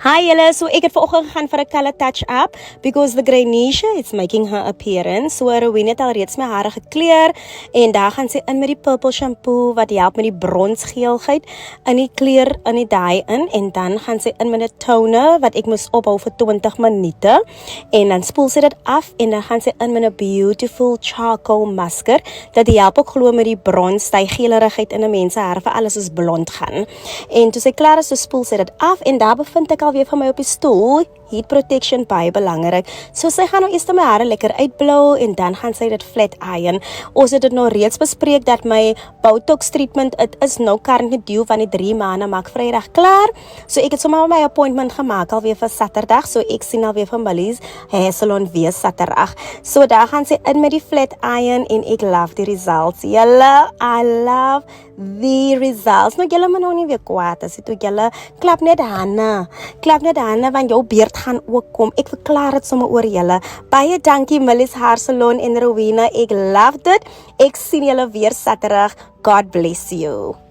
Hi julle, so ek het vanoggend gegaan vir 'n colour touch-up because the Greynisha is making her appearance. So Rowena het alreeds my hare gekleur en daar gaan sy in met die purple shampoo wat help met die bronsgeelheid in die kleur in die dye in en dan gaan sy in met 'n toner wat ek moes ophou vir 20 minute en dan spoel sy dit af en dan gaan sy in met 'n beautiful charcoal masker dat help ook glo met die brons, die geelerigheid in 'n mens se hare vir alles is blond gaan. En toe sy klaar is, so spoel sy dit af en daar bevind ek alweer van my op die stoel, heat protection baie belangrik. So sy gaan nou eers my hare lekker uitblou en dan gaan sy dit flat iron. Ons het dit nou reeds bespreek dat my Botox treatment, het is nou currently due van die 3 maande, maak Vrydag klaar. So ek het sommer my appointment gemaak alweer vir Saterdag, so ek sien alweer van Millie's hair salon weer Saterdag. So daar gaan sy in met die flat iron en ek love die results. Julle, I love the results. Nou julle moet nou nie weer kwaad as dit julle klap net hande. Klap net hande want jou beerd gaan ook kom. Ek verklaar dit sommer oor julle. Baie dankie Millie's Hair Salon en Rowena. Ek love dit. Ek sien julle weer Saterdag. God bless you.